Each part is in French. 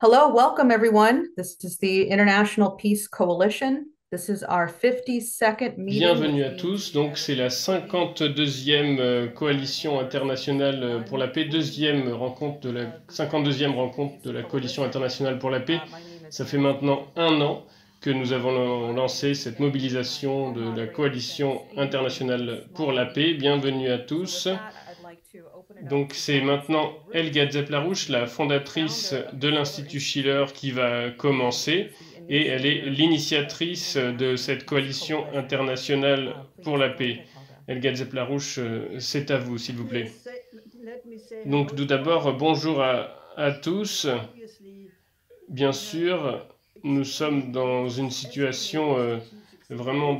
Hello, welcome everyone. This is the International Peace Coalition. This is our 52nd meeting. Bienvenue à tous, donc c'est la 52e coalition internationale pour la paix, deuxième rencontre de la 52e rencontre de la coalition internationale pour la paix. Ça fait maintenant un an que nous avons lancé cette mobilisation de la coalition internationale pour la paix. Bienvenue à tous. Donc c'est maintenant Helga Zepp-Larouche, la fondatrice de l'Institut Schiller, qui va commencer. Et elle est l'initiatrice de cette coalition internationale pour la paix. Helga Zepp-Larouche, c'est à vous, s'il vous plaît. Donc tout d'abord, bonjour à tous. Bien sûr, nous sommes dans une situation vraiment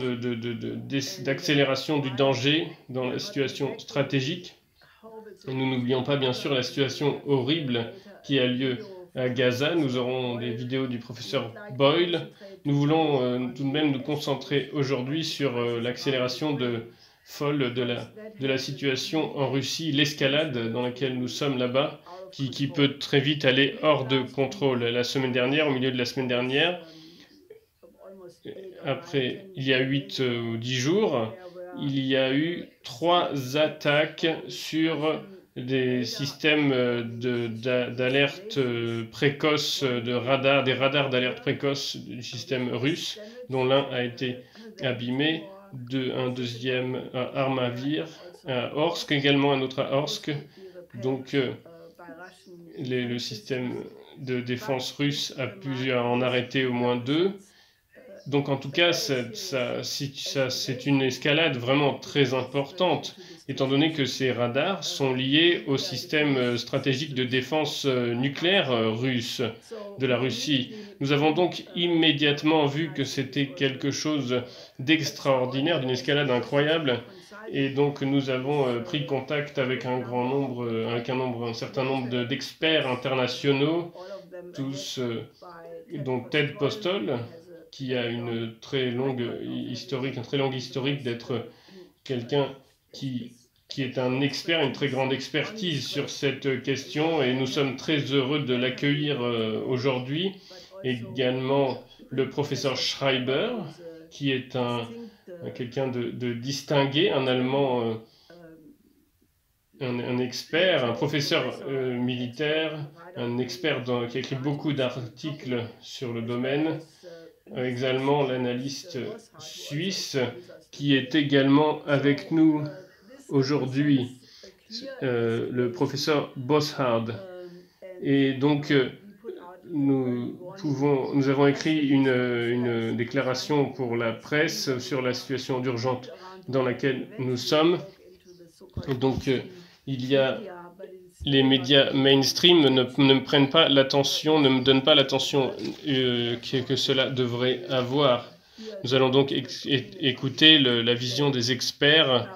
d'accélération du danger dans la situation stratégique. Nous n'oublions pas bien sûr la situation horrible qui a lieu à Gaza. Nous aurons des vidéos du professeur Boyle. Nous voulons tout de même nous concentrer aujourd'hui sur l'accélération folle de la situation en Russie, l'escalade dans laquelle nous sommes là-bas, qui peut très vite aller hors de contrôle. La semaine dernière, au milieu de la semaine dernière, après, il y a 8 ou 10 jours, il y a eu 3 attaques sur des systèmes d'alerte précoce, des radars d'alerte précoce du système russe, dont l'un a été abîmé, un deuxième à Armavir, à Orsk, également un autre à Orsk. Donc le système de défense russe a pu en arrêter au moins 2. Donc en tout cas, c'est une escalade vraiment très importante, étant donné que ces radars sont liés au système stratégique de défense nucléaire russe de la Russie. Nous avons donc immédiatement vu que c'était quelque chose d'extraordinaire, d'une escalade incroyable, et donc nous avons pris contact avec un certain nombre d'experts internationaux, tous, donc Ted Postol, qui a une très longue historique d'être quelqu'un qui est un expert, une très grande expertise sur cette question, et nous sommes très heureux de l'accueillir aujourd'hui. Également le professeur Schreiber, qui est quelqu'un de distingué, un Allemand, un expert, un professeur militaire, un expert qui a écrit beaucoup d'articles sur le domaine. Également l'analyste suisse qui est également avec nous aujourd'hui, le professeur Boshard. Et donc nous avons écrit une déclaration pour la presse sur la situation d'urgence dans laquelle nous sommes. Et donc il y a les médias mainstream ne me prennent pas l'attention, ne me donnent pas l'attention que cela devrait avoir. Nous allons donc écouter la vision des experts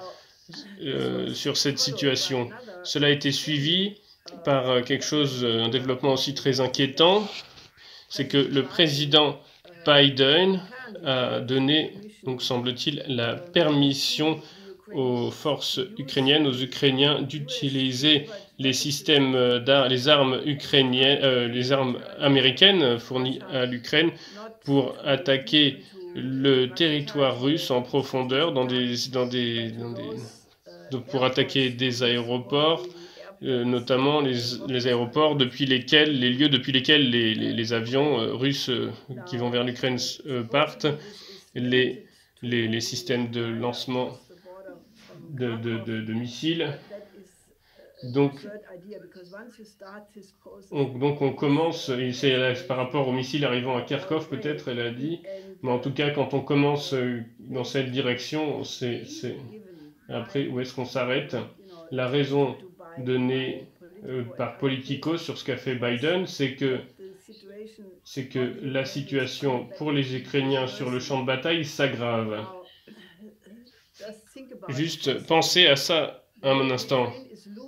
sur cette situation. Cela a été suivi par un développement aussi très inquiétant, c'est que le président Biden a donné, donc semble-t-il, la permission aux forces ukrainiennes, aux Ukrainiens d'utiliser les systèmes les armes ukrainiennes, les armes américaines fournies à l'Ukraine pour attaquer le territoire russe en profondeur pour attaquer des aéroports, notamment les aéroports les lieux depuis lesquels les avions russes qui vont vers l'Ukraine partent, les systèmes de lancement de missiles. Donc on commence, et c'est par rapport aux missiles arrivant à Kharkov peut-être, elle a dit, mais en tout cas quand on commence dans cette direction, c'est après où est-ce qu'on s'arrête. La raison donnée par Politico sur ce qu'a fait Biden, c'est que la situation pour les Ukrainiens sur le champ de bataille s'aggrave. Juste pensez à ça un instant.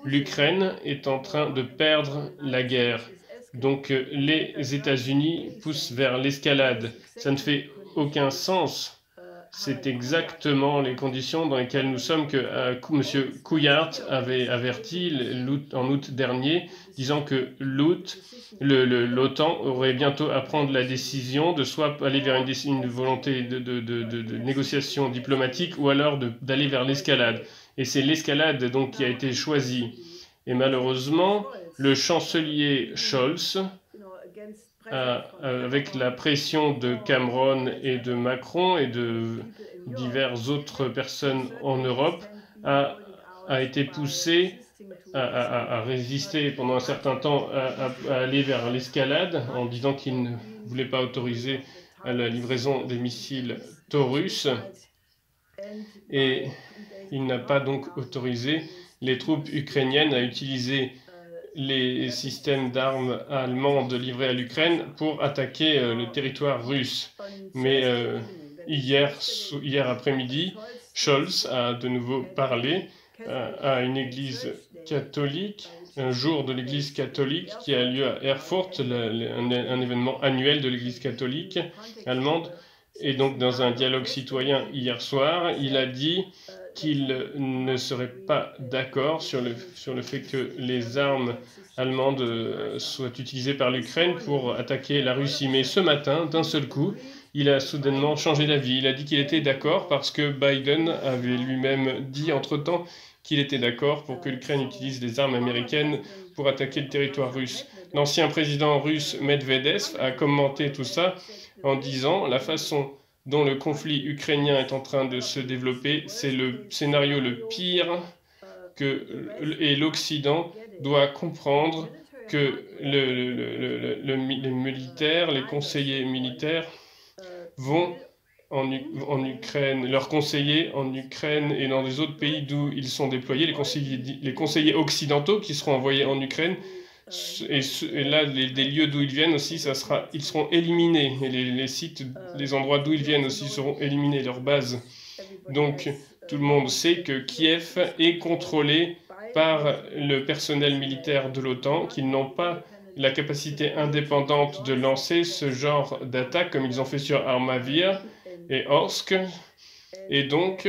L'Ukraine est en train de perdre la guerre. Donc les États-Unis poussent vers l'escalade. Ça ne fait aucun sens. c'est exactement les conditions dans lesquelles nous sommes que M. Couillard avait averti en août dernier, disant que l'OTAN aurait bientôt à prendre la décision de soit aller vers une volonté de négociation diplomatique ou alors d'aller vers l'escalade. Et c'est l'escalade donc qui a été choisie. Et malheureusement, le chancelier Scholz, avec la pression de Cameron et de Macron et de diverses autres personnes en Europe, a été poussé à résister pendant un certain temps, à aller vers l'escalade en disant qu'il ne voulait pas autoriser la livraison des missiles Taurus. Et il n'a pas donc autorisé les troupes ukrainiennes à utiliser les systèmes d'armes allemandes livrés à l'Ukraine pour attaquer le territoire russe. Mais hier après-midi, Scholz a de nouveau parlé à une église catholique, un jour de l'église catholique qui a lieu à Erfurt, un événement annuel de l'église catholique allemande. Et donc dans un dialogue citoyen hier soir, il a dit qu'il ne serait pas d'accord sur le fait que les armes allemandes soient utilisées par l'Ukraine pour attaquer la Russie. Mais ce matin, d'un seul coup, il a soudainement changé d'avis. Il a dit qu'il était d'accord parce que Biden avait lui-même dit entre-temps qu'il était d'accord pour que l'Ukraine utilise des armes américaines pour attaquer le territoire russe. L'ancien président russe Medvedev a commenté tout ça en disant la façon dont le conflit ukrainien est en train de se développer, c'est le scénario le pire et l'Occident doit comprendre que les militaires, les conseillers militaires vont en Ukraine, leurs conseillers en Ukraine et dans les autres pays d'où ils sont déployés, les conseillers occidentaux qui seront envoyés en Ukraine, et là, des lieux d'où ils viennent aussi, ils seront éliminés. Et les sites, les endroits d'où ils viennent aussi seront éliminés, leurs bases. Donc, tout le monde sait que Kiev est contrôlé par le personnel militaire de l'OTAN, qu'ils n'ont pas la capacité indépendante de lancer ce genre d'attaque comme ils ont fait sur Armavir et Orsk. Et donc,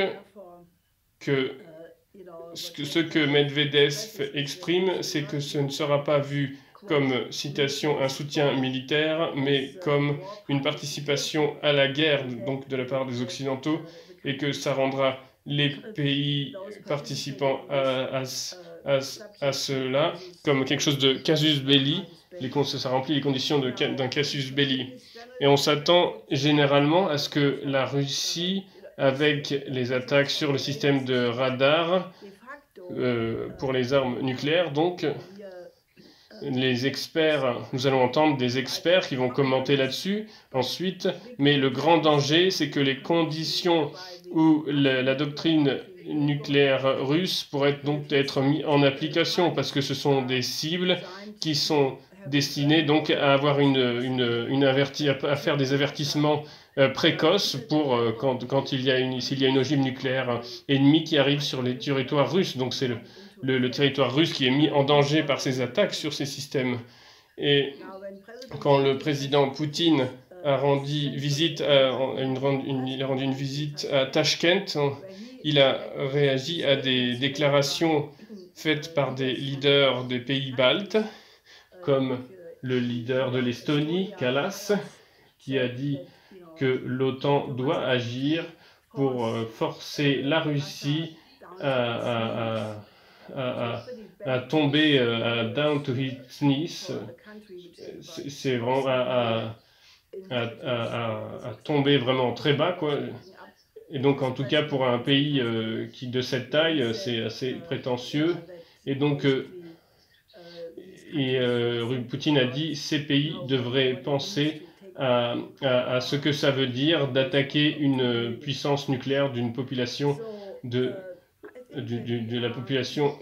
ce que Medvedev exprime, c'est que ce ne sera pas vu comme, citation, un soutien militaire, mais comme une participation à la guerre, donc de la part des Occidentaux, et que ça rendra les pays participants à cela comme quelque chose de casus belli, ça remplit les conditions d'un casus belli. Et on s'attend généralement à ce que la Russie, avec les attaques sur le système de radar, pour les armes nucléaires, donc les experts, nous allons entendre des experts qui vont commenter là-dessus ensuite, mais le grand danger, c'est que les conditions où la doctrine nucléaire russe pourrait donc être mise en application, parce que ce sont des cibles qui sont destinées donc à avoir à faire des avertissements précoces pour s'il y a une ogive nucléaire ennemie qui arrive sur les territoires russes. Donc c'est le territoire russe qui est mis en danger par ces attaques sur ces systèmes. Et quand le président Poutine a rendu visite une visite à Tachkent, il a réagi à des déclarations faites par des leaders des pays baltes, comme le leader de l'Estonie, Kallas, qui a dit que l'OTAN doit agir pour forcer la Russie à tomber down to its knees. C'est vraiment à tomber vraiment très bas, quoi. Et donc, en tout cas, pour un pays qui de cette taille, c'est assez prétentieux. Et donc, Poutine a dit que ces pays devraient penser à ce que ça veut dire d'attaquer une puissance nucléaire d'une population de la population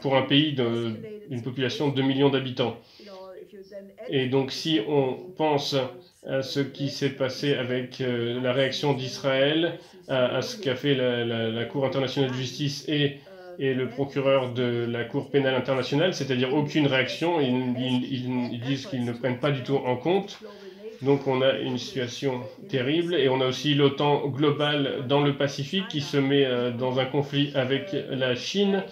pour un pays d'une population de 2 millions d'habitants. Et donc, si on pense à ce qui s'est passé avec la réaction d'Israël, à ce qu'a fait la Cour internationale de justice et le procureur de la Cour pénale internationale, c'est-à-dire aucune réaction, ils disent qu'ils ne prennent pas du tout en compte. Donc on a une situation terrible et on a aussi l'OTAN globale dans le Pacifique qui se met dans un conflit avec la Chine.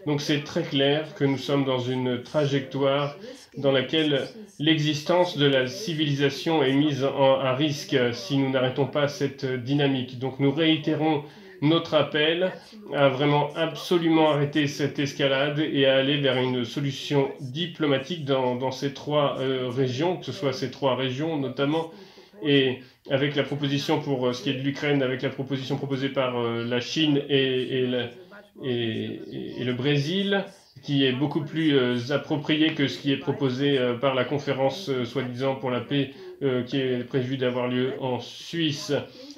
Donc c'est très clair que nous sommes dans une trajectoire dans laquelle l'existence de la civilisation est mise à risque si nous n'arrêtons pas cette dynamique. Donc nous réitérons notre appel à vraiment absolument arrêter cette escalade et à aller vers une solution diplomatique dans ces trois régions, que ce soit ces trois régions notamment, et avec la proposition pour ce qui est de l'Ukraine, avec la proposition proposée par la Chine et le Brésil, qui est beaucoup plus approprié que ce qui est proposé par la conférence soi-disant pour la paix qui est prévue d'avoir lieu en Suisse.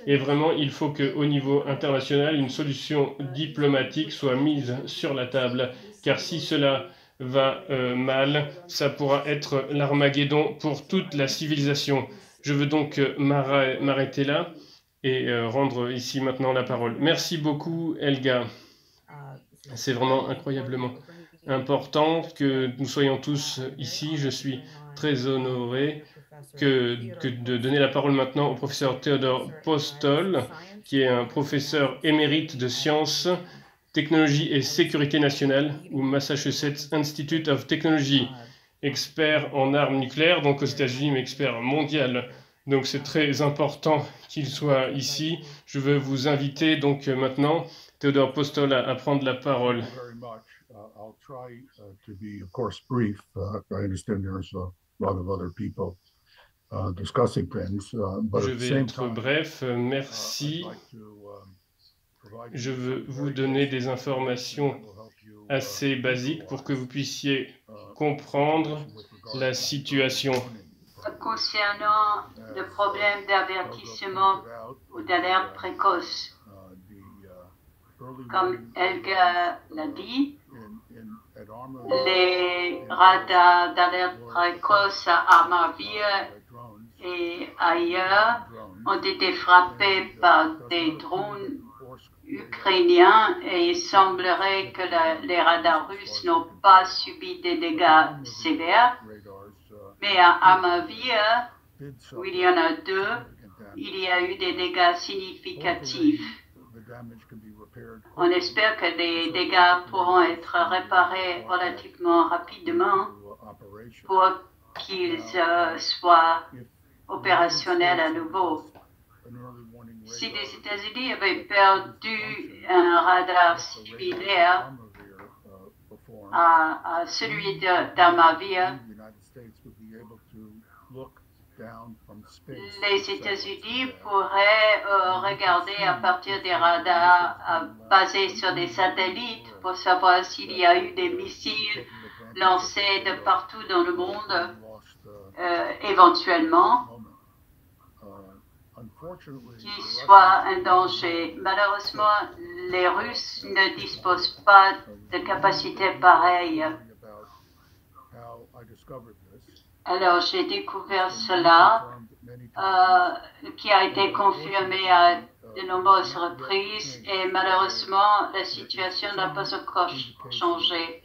Et vraiment, il faut qu'au niveau international, une solution diplomatique soit mise sur la table, car si cela va mal, ça pourra être l'Armageddon pour toute la civilisation. Je veux donc m'arrêter là et rendre ici maintenant la parole. Merci beaucoup, Helga. C'est vraiment incroyablement important que nous soyons tous ici. Je suis très honoré que de donner la parole maintenant au professeur Theodore Postol, qui est un professeur émérite de sciences, technologie et sécurité nationale au Massachusetts Institute of Technology, expert en armes nucléaires, donc aux États-Unis, mais expert mondial. Donc c'est très important qu'il soit ici. Je veux vous inviter donc maintenant, Theodore Postol, à prendre la parole. I'll try to be, of course, brief. I understand there's a lot of other people discussing things, but Je at the vais same être time, bref. Merci. Je veux vous donner des informations assez basiques pour que vous puissiez comprendre la situation. Concernant le problème d'avertissement ou d'alerte précoce, comme Helga l'a dit, les radars d'alerte précoce à Armavir et ailleurs ont été frappés par des drones ukrainiens et il semblerait que les radars russes n'ont pas subi des dégâts sévères. Mais à Armavir, où il y en a deux, il y a eu des dégâts significatifs. On espère que les dégâts pourront être réparés relativement rapidement pour qu'ils soient opérationnels à nouveau. Si les États-Unis avaient perdu un radar similaire à celui d'Armavir, les États-Unis pourraient regarder à partir des radars basés sur des satellites pour savoir s'il y a eu des missiles lancés de partout dans le monde, éventuellement, qui soit un danger. Malheureusement, les Russes ne disposent pas de capacités pareilles. Alors, j'ai découvert cela, qui a été confirmé à de nombreuses reprises, et malheureusement, la situation n'a pas encore changé.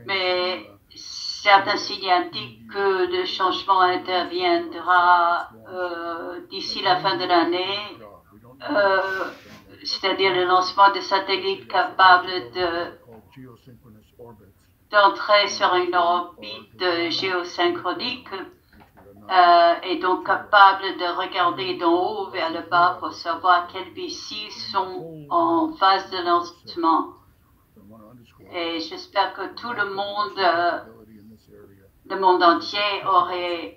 Mais certains signes indiquent que le changement interviendra d'ici la fin de l'année, c'est-à-dire le lancement de satellites capables d'entrer sur une orbite géosynchronique et donc capable de regarder d'en haut vers le bas pour savoir quels missiles sont en phase de lancement. Et j'espère que tout le monde entier aurait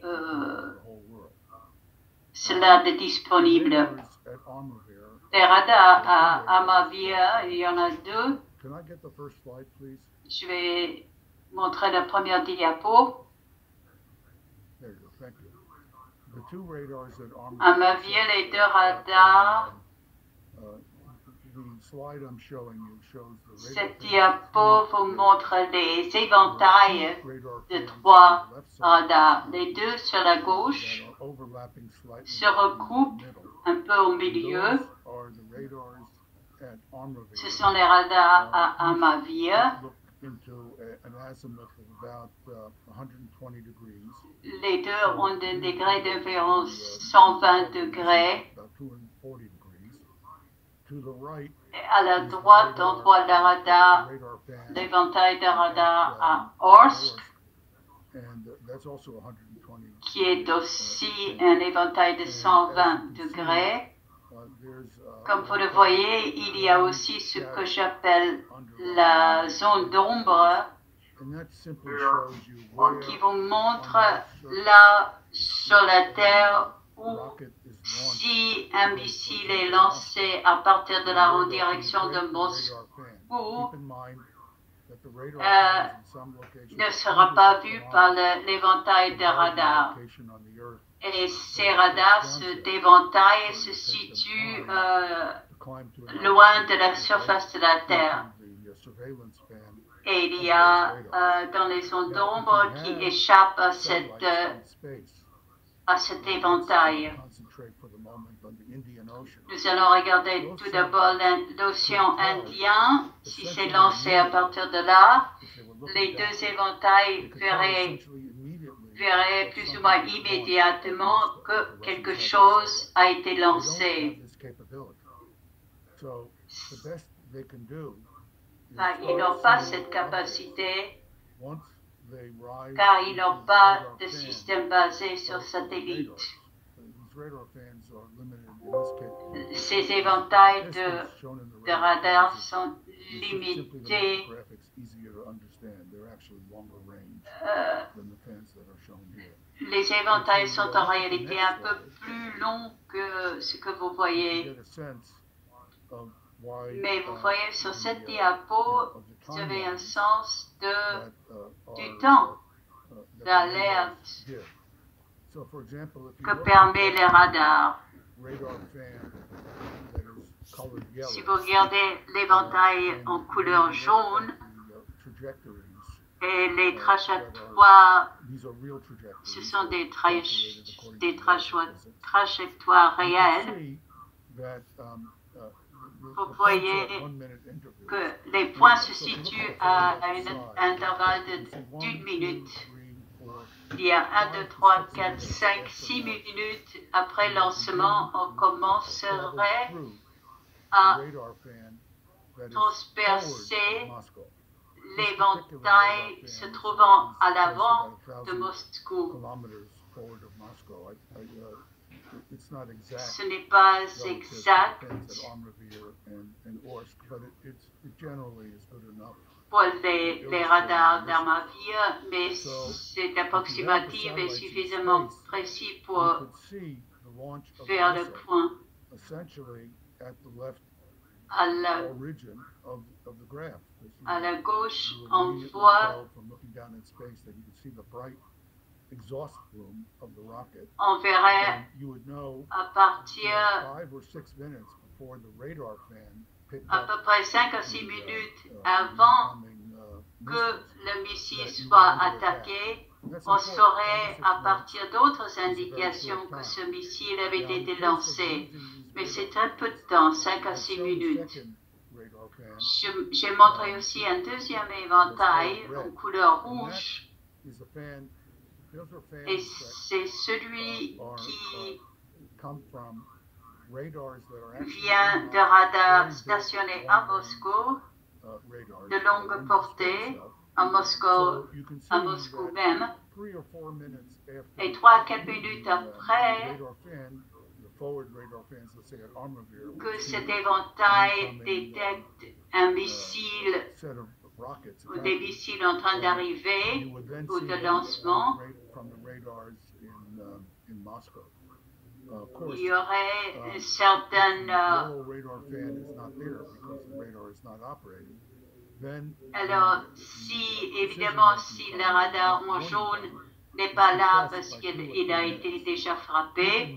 cela de disponible. Les radars à Armavir, il y en a deux. Je vais montrer la première diapo. Armavir, les deux radars. Cette diapo vous montre les éventails de trois radars. Les deux sur la gauche se recoupent un peu au milieu. Ce sont les radars à Armavir. an azimuth of about 120 degrees. Les deux ont un degré d'environ 120 degrés. About 240 degrees. To the right, Et à la droite, on voit le radar, radar band l'éventail de radar à Orsk, and that's also 120. qui est aussi un éventail de 120 degrés. Comme vous le voyez, il y a aussi ce que j'appelle la zone d'ombre qui vous montre là sur la Terre où si un missile est lancé à partir de là en direction de Moscou, ne sera pas vu par l'éventail des radars. Et ces radars d'éventail se situent loin de la surface de la Terre. Et il y a dans les zones d'ombre qui échappent à cet éventail. Nous allons regarder tout d'abord l'océan Indien. Si c'est lancé à partir de là, les deux éventails verraient plus ou moins immédiatement que quelque chose a été lancé. Ils n'ont pas cette capacité car ils n'ont pas de système basé sur satellite. Ces éventails de radars sont limités. Les éventails sont en réalité un peu plus longs que ce que vous voyez. Mais vous voyez sur cette diapo, vous avez un sens du temps, d'alerte que permet les radars. Si vous regardez l'éventail en couleur jaune et les trajectoires, ce sont des trajectoires réelles. Vous voyez que les points se situent à un intervalle d'une minute. Il y a 1, 2, 3, 4, 5, 6 minutes après lancement, on commencerait à transpercer l'éventail se trouvant à l'avant de Moscou. Ce n'est pas exact pour les radars d'Armavir, mais c'est approximatif et suffisamment précis pour faire le point. À la gauche, on voit on verrait à partir à peu près 5 à 6 minutes avant que le missile soit attaqué, on saurait à partir d'autres indications que ce missile avait été lancé. Mais c'est très peu de temps, 5 à 6 minutes. J'ai montré aussi un deuxième éventail en couleur rouge. Et c'est celui qui vient de radars stationnés à Moscou, de longue portée, à Moscou même. Et 3 à 4 minutes après que cet éventail détecte un missile ou des missiles en train d'arriver ou de lancement, il y aurait une certaine alors si évidemment si le radar en jaune n'est pas là parce qu'il a été déjà frappé,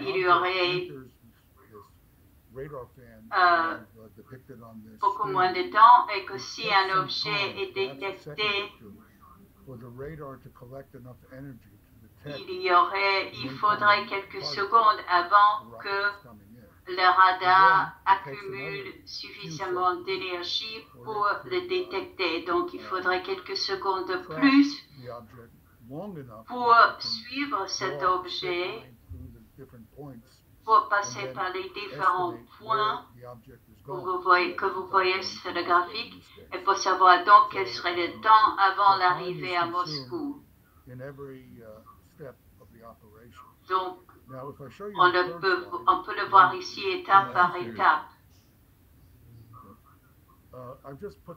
il y aurait beaucoup moins de temps et que si un objet est détecté, il faudrait quelques secondes avant que le radar accumule suffisamment d'énergie pour le détecter. Donc, il faudrait quelques secondes de plus pour suivre cet objet, pour passer par les différents points que vous voyez sur le graphique et pour savoir donc quel serait le temps avant l'arrivée à Moscou. Donc, on peut le voir ici étape par étape.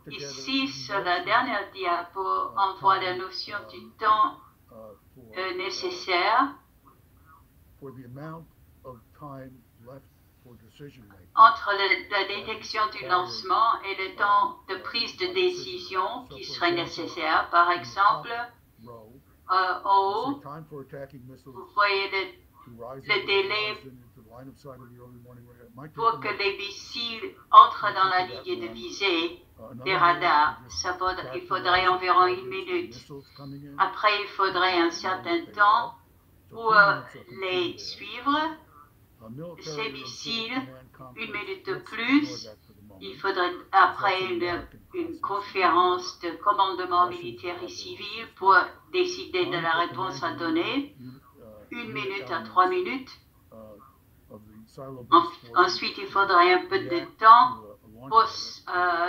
Ici, sur la dernière diapo, on voit la notion du temps nécessaire entre la détection du lancement et le temps de prise de décision qui serait nécessaire. Par exemple, en haut, vous voyez le délai pour que les missiles entrent dans la ligne de visée des radars. Il faudrait environ 1 minute. Après, il faudrait un certain temps pour les suivre. Ces missiles, 1 minute de plus. Il faudrait après une conférence de commandement militaire et civil pour décider de la réponse à donner. 1 minute à 3 minutes. Ensuite, il faudrait un peu de temps pour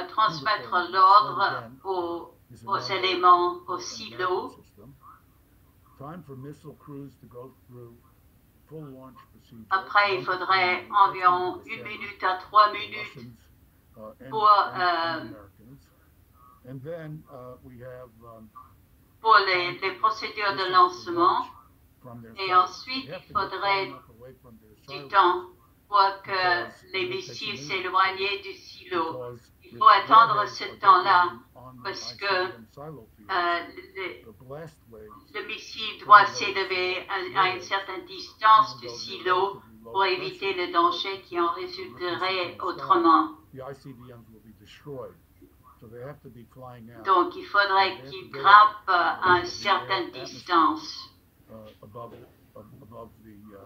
transmettre l'ordre aux éléments, aux silos. Après, il faudrait environ 1 minute à 3 minutes pour les procédures de lancement. Et ensuite, il faudrait du temps pour que les missiles s'éloignent du silo. Il faut attendre ce temps-là parce que le missile doit s'élever à une certaine distance du silo pour éviter le danger qui en résulterait autrement. Donc, il faudrait qu'ils grimpent à une certaine distance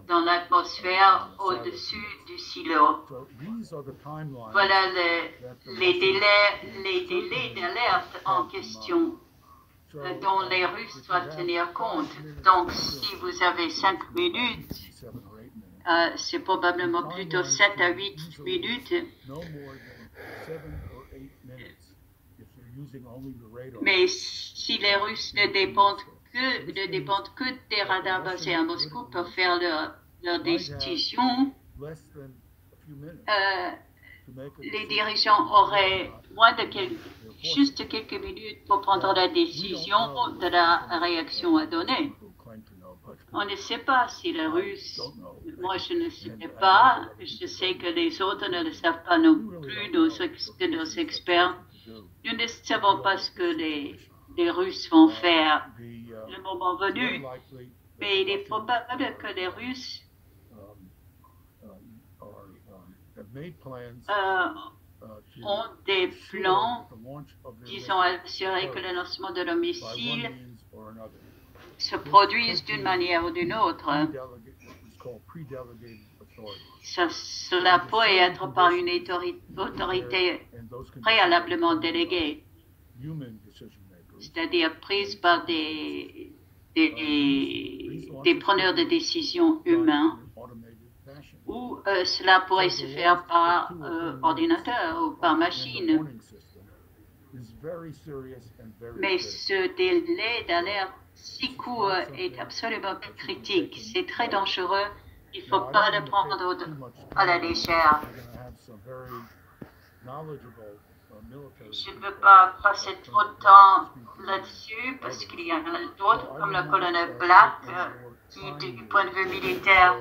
dans l'atmosphère au-dessus du silo. Voilà les délais d'alerte en question dont les Russes doivent tenir compte. Donc, si vous avez 5 minutes, c'est probablement plutôt 7 à 8 minutes. Mais si les Russes ne dépendent que des radars basés à Moscou pour faire leur décision, les dirigeants auraient juste quelques minutes pour prendre la décision de la réaction à donner. On ne sait pas si les Russes, moi je ne sais pas, je sais que les autres ne le savent pas non plus, nos experts. Nous ne savons pas ce que les Russes vont faire le moment venu, mais il est probable que les Russes ont des plans, disons, assurer que le lancement de nos missiles se produise d'une manière ou d'une autre. Cela pourrait être par une autorité préalablement déléguée, c'est-à-dire prise par des preneurs de décisions humains, ou cela pourrait se faire par ordinateur ou par machine. Mais ce délai d'alerte si court est absolument critique. C'est très dangereux. Il ne faut pas le prendre à la légère. Je ne veux pas passer trop de temps là-dessus parce qu'il y en a d'autres, comme le colonel Black, qui, du point de vue militaire,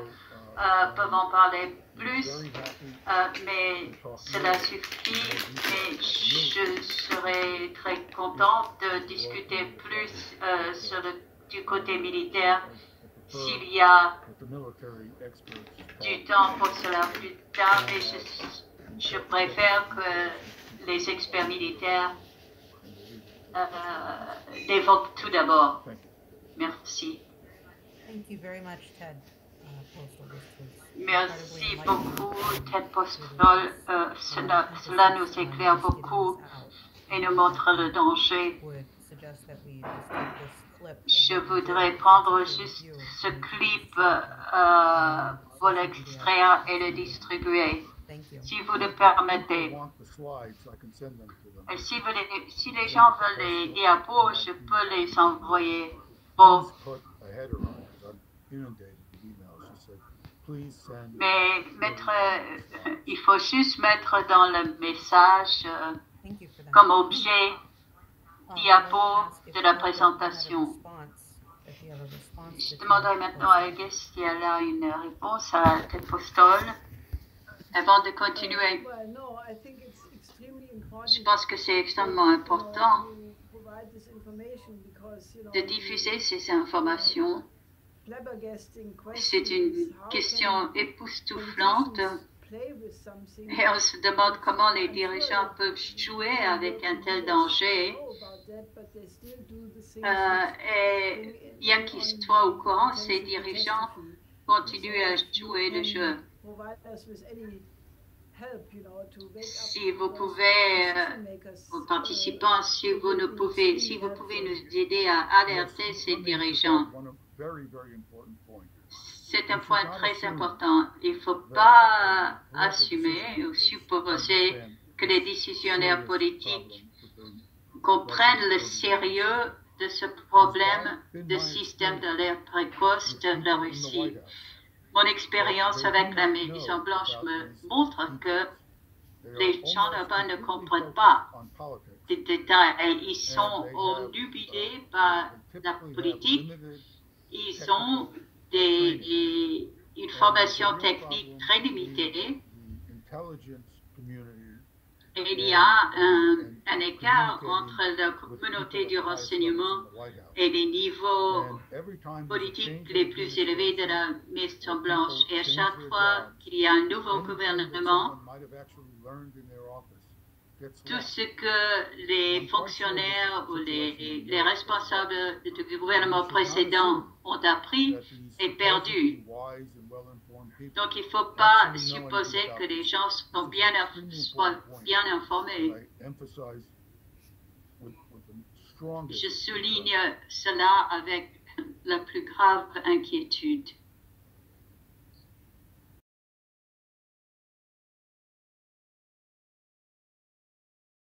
peuvent en parler plus, mais cela suffit et je serais très contente de discuter plus du côté militaire s'il y a du temps pour cela plus tard, mais je préfère que les experts militaires l'évoquent tout d'abord. Merci. Thank you very much, Ted. Merci beaucoup, Ted Postol. Cela nous éclaire beaucoup et nous montre le danger. Je voudrais prendre juste ce clip pour l'extraire et le distribuer, si vous le permettez. Et si les gens veulent les diapos, je peux les envoyer. Bon. Mais il faut juste mettre dans le message comme objet diapo de la présentation. Je demanderai maintenant à Aigues si elle a une réponse à Ted Postol avant de continuer. Je pense que c'est extrêmement important de diffuser ces informations. C'est une question époustouflante et on se demande comment les dirigeants peuvent jouer avec un tel danger. Et bien qu'ils soient au courant, ces dirigeants continuent à jouer le jeu. Si vous pouvez, aux participants, si vous pouvez nous aider à alerter ces dirigeants. C'est un point très important. Il ne faut pas assumer ou supposer que les décisionnaires politiques comprennent le sérieux de ce problème de système d'alerte précoce de la Russie. Mon expérience avec la Maison-Blanche me montre que les gens là-bas ne comprennent pas des détails. Ils sont obnubilés par la politique. Ils ont une formation technique très limitée. Et il y a un écart entre la communauté du renseignement et les niveaux politiques les plus élevés de la Maison-Blanche. Et à chaque fois qu'il y a un nouveau gouvernement, tout ce que les fonctionnaires ou les responsables du gouvernement précédent ont appris est perdu. Donc, il ne faut pas supposer que les gens soient bien informés. Je souligne cela avec la plus grave inquiétude.